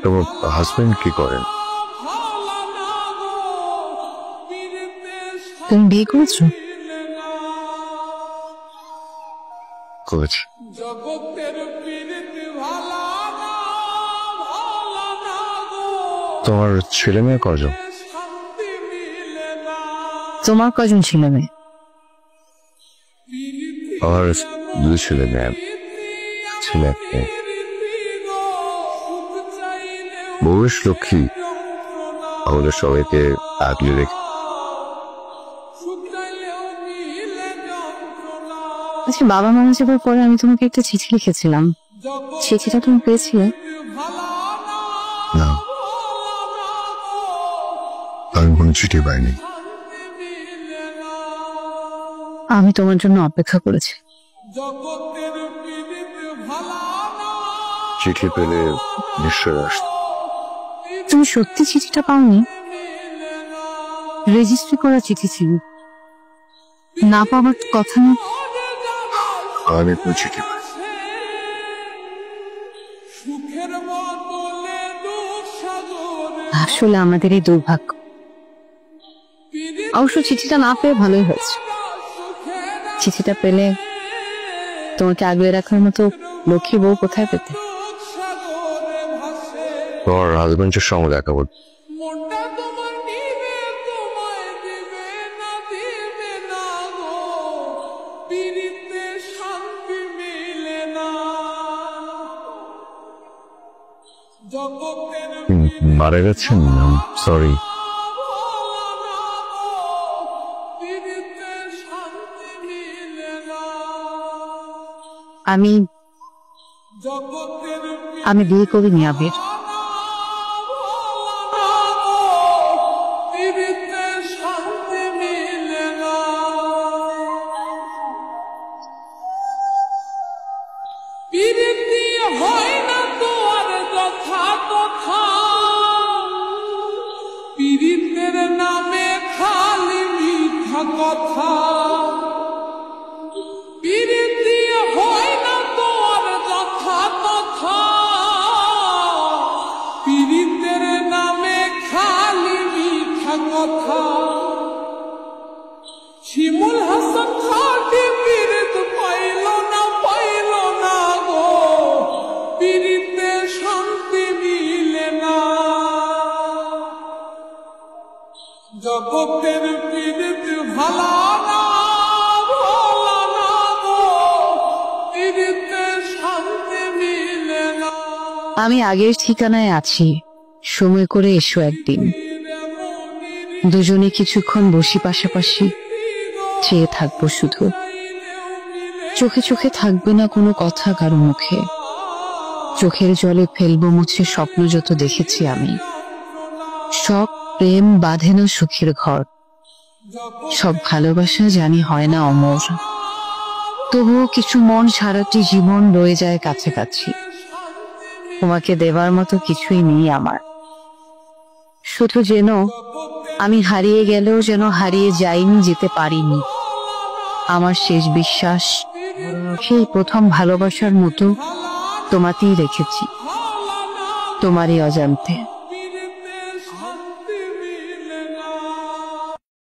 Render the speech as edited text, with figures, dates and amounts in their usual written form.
তোমার হাজবেন্ড কি করেন? তুমি বিয়ে করেছো? করেছি। তোমার ছেলে মেয়ে কজন? তোমার কজন ছেলে মেয়ে? আমার দুই ছেলে মেয়ে, ছেলে এক মেয়ে। বউয়ের লক্ষ্মী, আমাদের সবাইকে আগলে রেখে। আচ্ছা, বাবা মারা যাবার পরে আমি তোমাকে একটা চিঠি লিখেছিলাম, চিঠিটা তুমি পেয়েছিলে? না, আমি কোনো চিঠি পাইনি। আমি তোমার জন্য অপেক্ষা করেছি। চিঠি পেলে নিশ্চয় আসত। তুমি সত্যি চিঠিটা পাওনি? রেজিস্ট্রি করা চিঠি ছিল, না পাওয়ার কথা না। আমি কোনো চিঠি পাই। আসলে আমাদের এই দুর্ভাগ্য। অবশ্য চিঠিটা না পেয়ে ভালোই হয়েছে। চিঠিটা পেলে তোমাকে আগলে রাখার মতো লক্ষ্মী বউ কোথায় পেতে? তোমার হাজবেন্ডের সঙ্গে দেখা করত। মারা গেছেন? সরি। আমি বিয়ে করিনি আবির। নামে খালি মিঠা কথা, পিরিতি হয় না তোর যথা তথা, পিরিতের নামে খালি মিঠা কথা। শিমুল হাসান খাটি পিরিত পাইল না গো, পিরিতে শান্তি মিলে না। জগতের পীড়িত ভালা না গো, পীড়িতে শান্তি মিলে না। আমি আগের ঠিকানায় আছি, সময় করে এসো একদিন। দুজনে কিছুক্ষণ বসি পাশাপাশি, চেয়ে থাকবো শুধু। চোখে চোখে থাকবে না কোনো কথা কারো মুখে, চোখের জলে ফেলবো মুছে স্বপ্ন যত দেখেছি আমি। সব প্রেম বাঁধে না সুখের ঘর, সব ভালোবাসা জানি হয় না অমর। তবুও কিছু মন সারাটি জীবন রয়ে যায় কাছাকাছি। তোমাকে দেবার মতো কিছুই নেই আমার, শুধু যেন আমি হারিয়ে গেলেও যেন হারিয়ে যাইনি, যেতে পারিনি। আমার শেষ বিশ্বাস সেই প্রথম ভালোবাসার মতো তোমাতেই রেখেছি, তোমারই অজান্তে।